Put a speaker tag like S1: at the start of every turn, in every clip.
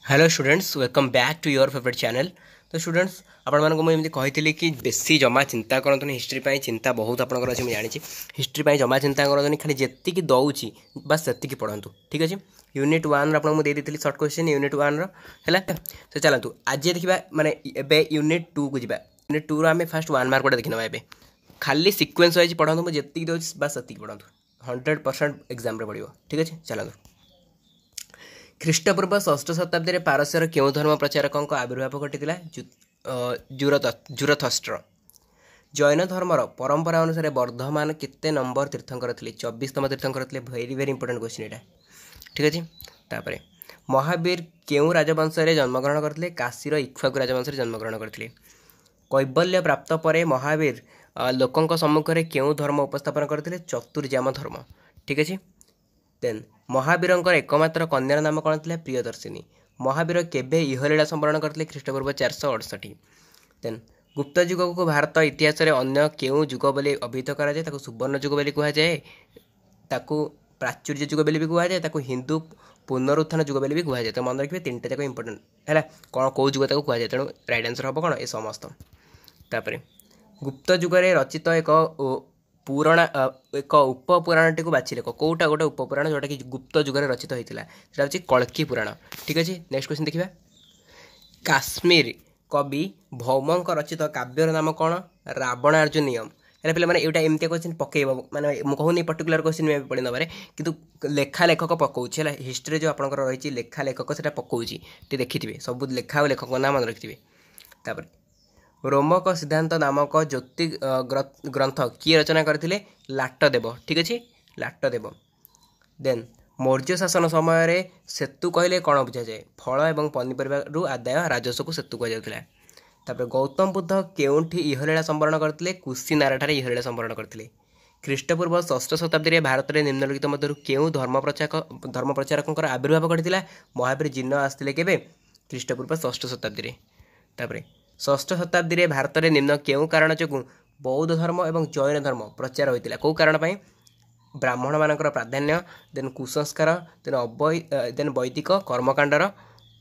S1: Hello students, welcome back to your favourite channel. तो students आपण मानको मुझे कही कि बेसी जमा चिंता करतुनि हिस्ट्री पाई चिंता बहुत आपंकर अच्छे मुझे जानी हिस्ट्री पाई जमा चिंता करतुनि खाली जी दौची बस से पढ़ु। ठीक अच्छे यूनिट 1 आपको देती सर्ट क्वेश्चन यूनिट 1 है। तो चलतु आज देखा माने एबे यूनिट 2 को जावा। यूनिट 2 आम फास्ट 1 मार्क देखी ना ए खाली सिक्वेन्स वाइज पढ़ु मुझे दौर बस से पढ़ु 100% एग्जाम पड़ो। ठीक अच्छे चलतु ख्रीष्टपूर्व षष्ठ शताब्दी में पारस्यर क्यों धर्म प्रचारकों आविर्भाव घटी जुरथष्ट्र। जैन धर्मर परंपरा अनुसार वर्धमान केते नंबर तीर्थंकर थे 24तम तीर्थंकर थे। वेरी वेरी इंपोर्टेंट क्वेश्चन यहाँ। ठीक अच्छे तापर महावीर क्यों राजवंश में जन्मग्रहण करते? काशीर इक्ष्वाकु राजवंश जन्मग्रहण करते। कैबल्य प्राप्त पर महावीर लोकों सम्मुख में क्यों धर्म उपस्थापन करते? चतुर्जाम धर्म। ठीक अच्छे देन महावीर एकमात्र कन्यार नाम कौन था? प्रियदर्शिनी। महावीर केवे इहलीला संवरण करते? ख्रीष्टपूर्व 468। देन गुप्त युग को भारत इतिहास में अन्य क्यों युग बोली अभिहित कराए? सुवर्ण युग बोली कहुए, प्राचुर्य युग बोली भी कहुए, हिंदू पुनरुत्थान युग बोली भी कहुए। तो मन रखिए 3टा जाक इंपोर्टेंट है कौन कौ युग ताको कहुए। तेणु राइट आंसर हम कौन ए समस्त। तापर गुप्त युगरे रचित एक उपपुराणटी को बाछि लेख कौटा गोटे उपपुराण जोटा कि गुप्त युगरे रचित होता है कल्की पुराण। ठीक अच्छे नेक्स्ट क्वेश्चन देखिए। काश्मीर कवि भौम रचित काव्यर नाम कौन? रावणार्जुनियम। है पे मैंने यहाँ एमती क्वेश्चन पकड़ मैंने मुझे पर्टिकुलर क्वेश्चन पढ़ी नबार कि लेखा लेखक पकाऊँ है हिस्ट्री जो आपंकर रही लेखा लेखक से पकाऊँ देखिए सब लेखा और लेखक नाम मन रखिए। तापर रोमक सिद्धांत नामक ज्योति ग्रंथ किए रचना करते? लाटदेव। ठीक अच्छे लाटदेव। देन मौर्य शासन समय सेतु कहले कौन बुझा जाए? फल और पनीपरिया आदाय राजस्व को सेतु कहुला। तापर गौतम बुद्ध केउठी इहलीला संवरण करते? कुशीनारा इहलीला संवरण करते। ख्रीष्टपूर्व षष्ठ शताब्दी में भारत में निम्नलिखित मध्य क्यों धर्म प्रचारकों आविर्भाव घटी? महावीर जिन्न आसते के ख्रीष्टपूर्व षष्ठ शताब्दी। तापर षष्ठ शताब्दी में भारत में निम्न क्यों कारण जो बौद्ध धर्म और जैन धर्म प्रचार होता? कौ कारण पाई? ब्राह्मण मान प्राधान्य, देन कुसंस्कार, देन वैदिक कर्मकांडर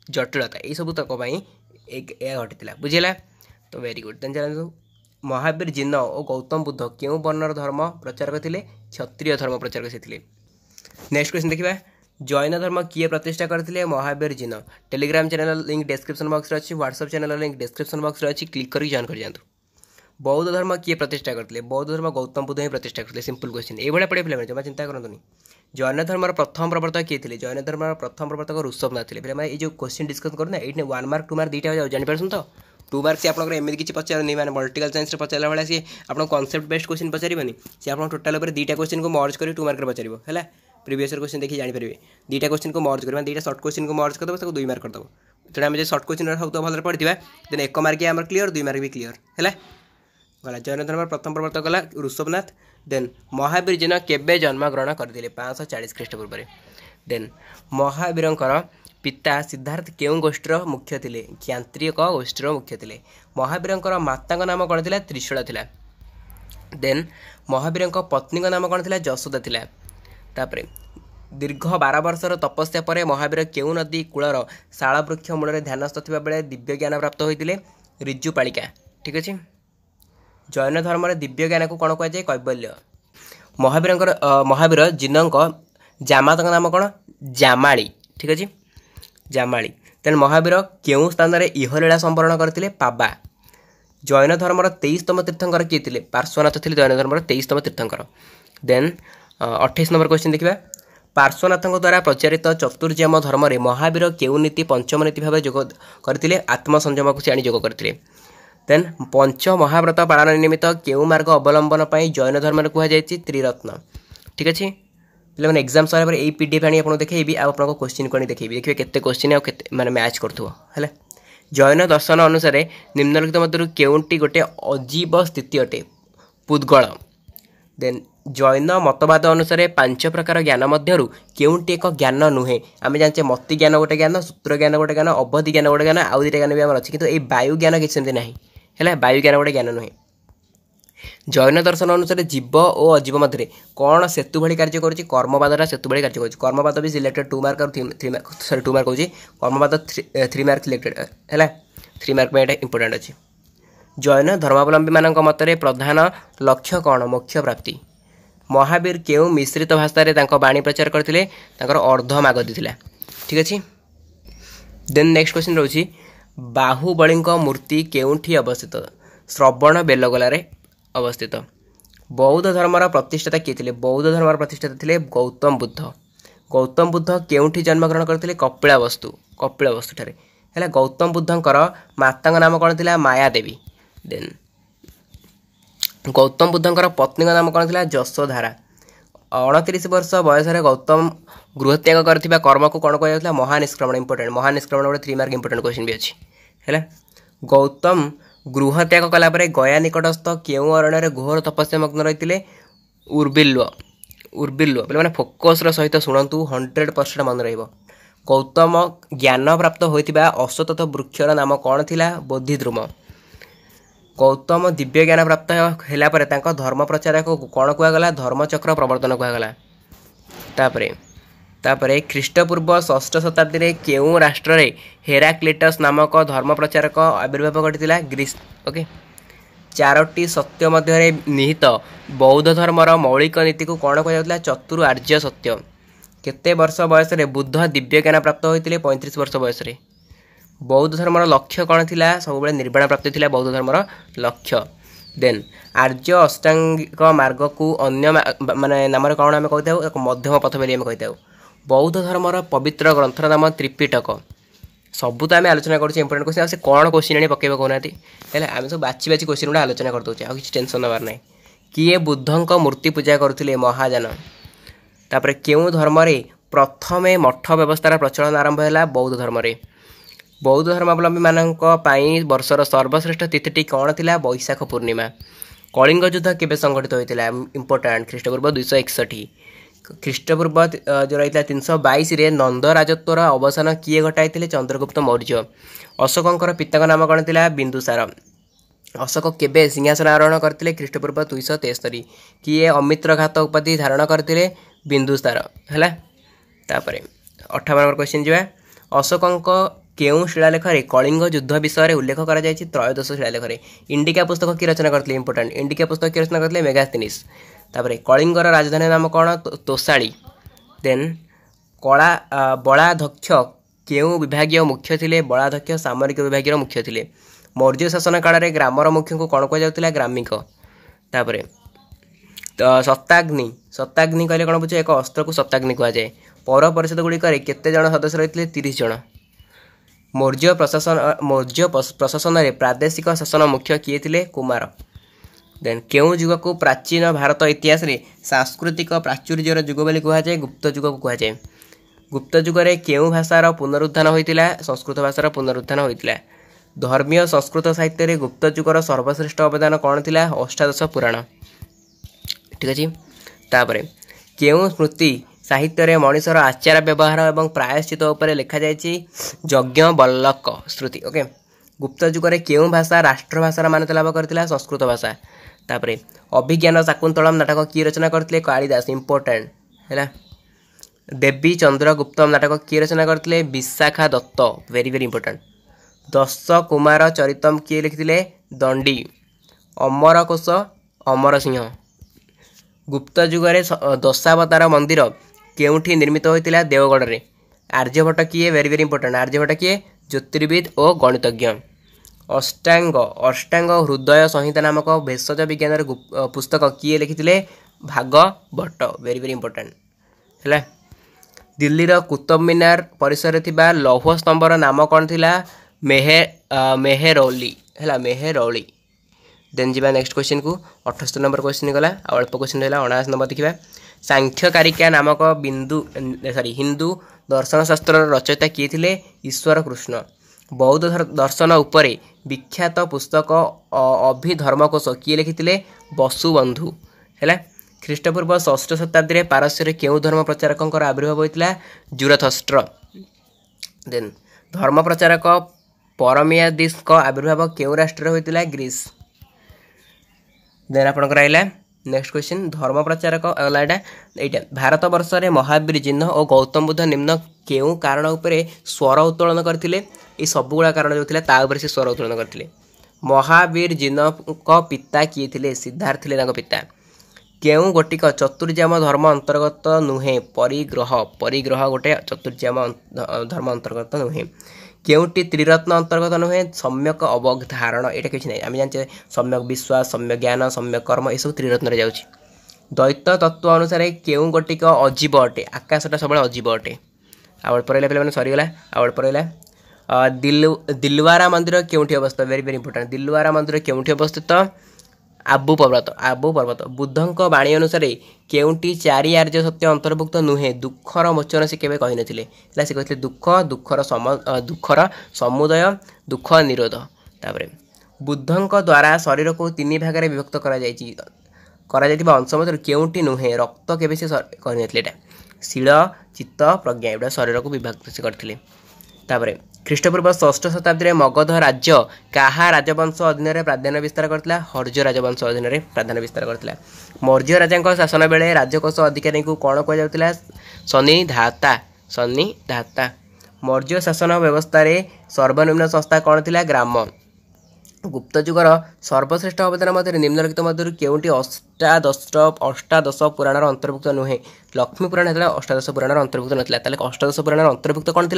S1: जटिलता यही सब तक घटी बुझेगा। तो वेरी गुड। देन चलते महावीर जिन्न और गौतम बुद्ध क्यों वर्णर धर्म प्रचारक थे? क्षत्रिय धर्म प्रचारक से थे। नेक्स्ट क्वेश्चन देखिए। जैन धर्म किए प्रतिष्ठा करते? Mahavir Jina. Telegram channel link description box अच्छी, WhatsApp channel link description box अच्छी, क्लिक करके जॉइन कर जातु। बौद्ध धर्म किए प्रतिष्ठा करते? बौद्ध धर्म गौतम बुद्ध ही प्रतिष्ठा करते। सिंपल क्वेश्चन ये पढ़े पे जमा चिंता करनी। जैन धर्मर प्रथम प्रवर्तक किए थे? जैन धर्मर प्रथम प्रवर्तक ऋषभनाथ थे। पे ये क्वेश्चन डिस्कस करना ये 1 मार्क 2 मार्क दुईटा जापर तो 2 मार्क से आपको एमती किसी पचारनी मैंने पॉलिटिकल साइंस पचारा भाई सी आप कॉन्सेप्ट बेस्ड क्वेश्चन पचारनी सी आप टोटाल 2टा क्वेश्चन को मर्ज कर 2 मार्क पचार है। प्रीवियस क्वेश्चन देखिए जानीपर 2टा क्वेश्चन को मर्ज कर 2टा सर्ट क्वेश्चन को मर्ज करदे 2 मार्क करदे। तेणु आम सर्ट क्वेश्चन सब तो भले पढ़ी देन 1 मार्क आम क्लीयर 2 मार्क भी क्लीयर है गला। जैन धर्म प्रथम प्रवर्तक गला ऋषभनाथ। देन महावीर जिन्न केबे जन्म ग्रहण करते? 540 ख्रीष्टपूर्व। देन महावीर पिता सिद्धार्थ क्यों गोष्ठीर मुख्य थे? ज्ञात्रिक गोष्ठीर मुख्य थे। महावीर माता नाम कौन था? त्रिशूला थिला। देन महावीर पत्नी नाम कौन था? जशोदा थिला। तापर दीर्घ 12 वर्षर तपस्या पर महावीर क्यों नदी कूलर शाल वृक्ष मूल ध्यानस्थ थिबा बेले दिव्य ज्ञान प्राप्त होते? ऋजुपालिका। ठीक अच्छे। जैन धर्म दिव्य ज्ञान को कौन कहुए? कैबल्य। महावीर जिन्न जामात नाम कौन? जामाली। ठीक अच्छे जामाली। तेन महावीर क्यों स्थान में इहलीला संवरण करते? पाबा। जैन धर्म 23तम तीर्थंकर किए थे? पार्श्वनाथ थे जैन धर्म 23तम तीर्थंकर। देन 28 नंबर क्वेश्चन देखिए। पार्श्वनाथ द्वारा प्रचारित चतुर्जाम धर्म में महावीर क्यों नीति पंचम नीति भाव योग करते? आत्मसंयम को आनी योग करते। देन पंच महाव्रत पालन निमित्त क्यों मार्ग अवलंबन पर जैन धर्म में कहुए? त्रिरत्न। ठीक अच्छे पे मैंने एक्जाम सर ये पीडीएफ आनी आपको देखी आपको क्वेश्चन को देखिए देखिए केते क्वेश्चन आ माने मैच करथुव है। जैन दर्शन अनुसार निम्नलिखित मध्य केउंटी गोटे अजीब स्थिति अटे? पुद्गल। देन जैन मतवाद अनुसार 5 प्रकार ज्ञान मध्यरु केउंटी एक ज्ञान नुहे? आम जाने मति ज्ञान गोटे ज्ञान, सूत्र ज्ञान गोटे ज्ञान, अवधि ज्ञान गोटे ज्ञान, आउ 2टा ज्ञान भी आम अच्छी कि वायु ज्ञान किसी ना है वायु ज्ञान गोटे ज्ञान नुहे। जैन दर्शन अनुसार जीव और अजीव मध्य कौन सेतु भाई कार्य करुच्ची कर्मवादटा सेतु भाई कार्य करुच्ची कर्मवाद भी सिलेक्टेड 2 मार्क और 3 मार्क सॉरी 2 मार्क होची कर्मवाद 3 मार्क सिलेक्टेड है 3 मार्क में इंपोर्टेंट अच्छी जैन धर्मावलंबी मान मतरे प्रधान लक्ष्य कौन मोक्ष प्राप्ति महावीर केउ मिश्रित भाषा बाणी प्रचार करते अर्धमागधी थिला ठीक अच्छे देन नेक्स्ट क्वेश्चन रोची बाहुबली मूर्ति केउठी अवस्थित श्रवण बेलगोला अवस्थित बौद्ध धर्मर प्रतिष्ठाता किए थे बौद्ध धर्मर प्रतिष्ठाता थे गौतम बुद्ध केउठी जन्मग्रहण करते कपिलवस्तु ठारे है गौतम बुद्धंकर माता नाम कौन थी माया देवी देन गौतम बुद्धंकर पत्नी नाम कौन थी यशोधारा 29 वर्ष बयस गौतम गृहत्याग कर कर्म को कौन कह महानिष्क्रमण इंपोर्टेंट महानिष्क्रमण गोटे 3 मार्क इंपोर्टेंट क्वेश्चन भी अच्छी है गौतम गृहत्याग कलापर गया निकटस्थ केउ अरण्य घोर तपस्या मग्न रही उर्बिल्व पे फोकस सहित शुणु 100% मन रही गौतम ज्ञान प्राप्त होता अश्वत्थ वृक्षर नाम कौन थी बोधिद्रुम गौतम दिव्य ज्ञान प्राप्त होगापर धर्म प्रचारक कौन कहगला धर्मचक्र प्रवर्तन कहगला तापरे ख्रीष्टपूर्व 6ठ शताब्दी में केउ राष्ट्र रे हेराक्लिटस नामक धर्म प्रचारक आविर्भाव घटी ग्रीस ओके 4टी सत्य मध्य निहित बौद्ध धर्मर मौलिक नीति को कौन कह चतुर आर्य सत्य केते वर्ष बयस बुद्ध दिव्य ज्ञान प्राप्त होते 35 वर्ष बयस बौद्ध धर्मर लक्ष्य कौन थी सब निर्वाण प्राप्ति थी बौद्ध धर्मर लक्ष्य देन आर्य अष्टांगिक मार्ग को अन्य माने नाम कौन आम कही मध्यम पथ बोली कही बौद्ध धर्मर पवित्र ग्रंथर नाम त्रिपिटक सबू तो आम आलोचना करें इंपोर्टेंट क्वेश्चन से कौन क्वेश्चन आने पकेबा कहना आम सब बाची बाची क्वेश्चन गुड़ा आलोचना करदे आ किसी टेंशन नबार ना किए बुद्धंक मूर्ति पूजा करुले महाजान तापर केउ धर्म प्रथमे मठ व्यवस्थार प्रचलन आरंभ है बौद्ध धर्म बौद्ध धर्मावलंबी मानक वर्षर सर्वश्रेष्ठ तिथिटी कौन थी वैशाख पूर्णिमा कलिंग युद्ध केबे संगठित होता इंपोर्टेंट ख्रीष्टपूर्व 261 ख्रीष्टपूर्व जो रही 322 नंद राजत्वर अवसान किए घटाई चंद्रगुप्त मौर्य अशोकंकर पिता नाम कौन थी बिंदुसार अशोक केबे सिंहासन आरोहण करते ख्रीष्टपूर्व 263 किए अमित्रघात उपाधि धारण करते बिंदुसार है 58 नंबर क्वेश्चन जा अशोकंक केउ शिलालेख कलिंग युद्ध विषय उल्लेख कर त्रयोदश शिलालेख इंडिका पुस्तक की रचना करते इंपोर्टेंट इंडिका पुस्तक की रचना करते मेगास्थनीस तापर कलिंगर राजधानी नाम कौन तोषाली देन कला बलाध्यक्ष केउ विभाग मुख्य थे बलाध्यक्ष सामरिक विभाग मुख्य थे मौर्य शासन काल में ग्रामर मुख्य को कौन कह ग्रामिक तापर सत्ताग्नि कहले कौन बुझे एक अस्त्र को सत्ताग्नि कहुए पौर परिषद गुड़िक केते जन सदस्य रही 30 जन मौर्य प्रशासन में प्रादेशिक शासन मुख्य किए थे कुमार देन केउ युग को प्राचीन भारत इतिहास रे सांस्कृतिक प्राचुर्यर युग बोली कहुए गुप्त युग को कहुए गुप्त युगरे केउ भाषार पुनरुत्थान होता संस्कृत भाषार पुनरुत्थान होता धर्मीय संस्कृत साहित्य गुप्त युगर सर्वश्रेष्ठ अवदान कौन थी अष्टादश पुराण ठीक अच्छे तापर केउ स्मृति साहित्य मनीषर आचार व्यवहार और प्रायश्चित उपर लिखा जाए यज्ञ बल्लक श्रुति ओके गुप्त युगरे केउ भाषा राष्ट्रभाषार मान्यता लाभ करथिला संस्कृत भाषा तापर अभिज्ञान शाकुंतलम नाटक किए रचना करथिले कालिदास इंपोर्टेंट है देवी चंद्रगुप्तम नाटक किए रचना करथिले Vishakha Datta very very important Dasha Kumara चरितम किए लिखिथिले दंडी अमर कोश अमर सिंह गुप्त युगरे दशावतार मंदिर केउठी निर्मित होता देवगढ़ में आर्यभट्ट किए वेरी वेरी इंपोर्टेंट आर्यभट्ट किए ज्योतिर्विद और गणितज्ञ अष्टांग हृदय संहिता नामक भेषज विज्ञान पुस्तक किए लिखिथिले भागवत वेरी वेरी इंपोर्टेंट है दिल्लीर कुतुब मीनार परिसर थिबा लौह स्तंभर नाम कौन थिला मेहरौली है मेहरौली देन जी नेक्स्ट क्वेश्चन को 78 नंबर क्वेश्चन गला अल्प क्वेश्चन रहा 79 नंबर देखा सांख्यकारिका नामक हिंदू दर्शन शास्त्र रचयिता किए थे ईश्वर कृष्ण बौद्ध दर्शन उपरे विख्यात पुस्तक अभिधर्मकोश किए लिखिथिले वसुबंधु है ख्रीष्टपूर्व 6ठ शताब्दी पारस्य केउ धर्म प्रचारक आविर्भाव होता जुरथस्ट्र देन धर्म प्रचारक परमियादिस आविर्भाव केउ राष्ट्र होता ग्रीस देन आपंकर रहा नेक्स्ट क्वेश्चन धर्म प्रचारक गला यहाँ भारत वर्ष में महावीर जिन्न और गौतम बुद्ध निम्न केउ कारण उपरे स्वर उत्तोलन करते ये सबुगुड़ा कारण जो था से स्वर उत्तोलन करते महावीर जिन्न पिता किए थे सिद्धार्थ थे पिता केउ गोटिक चतुर्जाम धर्म अंतर्गत नुहे परिग्रह गोटे चतुर्जाम धर्म अंतर्गत नुहे केउटी त्रिरत्न अंतर्गत नुहे सम्यक अवधारण यहाँ किसी ना आम जाने सम्यक विश्वास सम्यक ज्ञान सम्यक कर्म यह सब त्रिरत्न जाऊँगी द्वैत तत्व अनुसार केउ गोटिक अजीब अटे आकाशटा सब अजीब अटे आउट पर पे सरीगला आउट पर दिलवारा मंदिर केउठी अवस्थित वेरी वेरी इंपोर्टेंट दिलवारा मंदिर केउठी अवस्थित आबू पर्वत बुद्धंक बाणी अनुसार केउटी चारि आर्य सत्य अंतर्भुक्त नुहे दुखर मोचन से केवे कही नथिले से कहते दुखर समुदय दुख निरोध तापरे बुद्धंक द्वारा शरीर को तीन भाग में विभक्त करा अंश मध्य केउटी नुहे रक्त केवे से कही नथिले शील चित्त प्रज्ञा एटा शरीर को विभक्त से करथिले तापरे ख्रीष्टपूर्व 6ठ शताब्दी में मगध राज्य काहा राजवंश अधीन प्राधान्य विस्तार करता हर्ज राजवंश अधीन प्राधान्य विस्तार करता मौर्य राजा शासन बेले राजकोष अधिकारी को कौन कहुला सन्निधाता मौर्य शासन व्यवस्था सर्वनिम्न संस्था कौन थी ग्राम गुप्त जुगर सर्वश्रेष्ठ अवदान मध्य निम्नलिखित मध्य केउटी अष्टादश पुराण अंतर्भुक्त नुहे लक्ष्मी पुराण है अष्टादश पुराण अंतर्भुक्त नाला अष्टादश पुराण अंतर्भुक्त कौन थी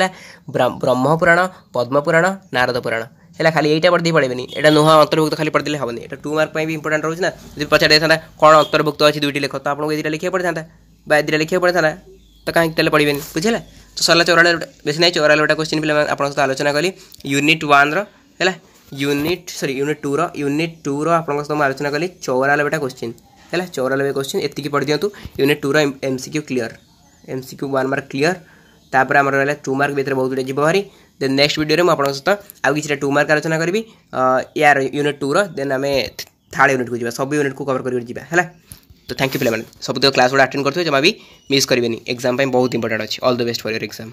S1: ब्रह्म पुराण पद्म पुराण नारद पुराण है खाली यहीटा पढ़ी पड़ेनि यहाँ नुह अंतर्भुक्त खाली पढ़े हेनी ये 2 मार्क भी इंपोर्टेंट रोज ना जो पचार था कौन अंतर्भुक्त अच्छी 2टी लेख तो आपको ये लिखा पड़ी था 2टा लिखा पड़ी था तो कहीं तेल पढ़े बुझे तो सरला 94 बेस नहीं 94 क्वेश्चन पे आप आलोचना कली यूनिट 1 है यूनिट 2 आपको सहित आलोचना कली 94 क्वेश्चन है 94 क्वेश्चन एति पढ़ दिंतु unit 2 MCQ clear MCQ 1 mark clear तापर आम रहा 2 मार्क भीतर बहुत गुटे जीव भारी देन नेक्स्ट वीडियो में आपको सहित आउ कि 2 मार्क आलोचना करी यार यूनिट 2 देन आम थर्ड यूनिट को जी सब यूनिट को कवर कर है तो थैंक यू पे सब क्लास गुड़ा अटेंड करते जमा भी मिस करेंगे एग्जाम बहुत इंपोर्टेंट अच्छी all the best for your exam.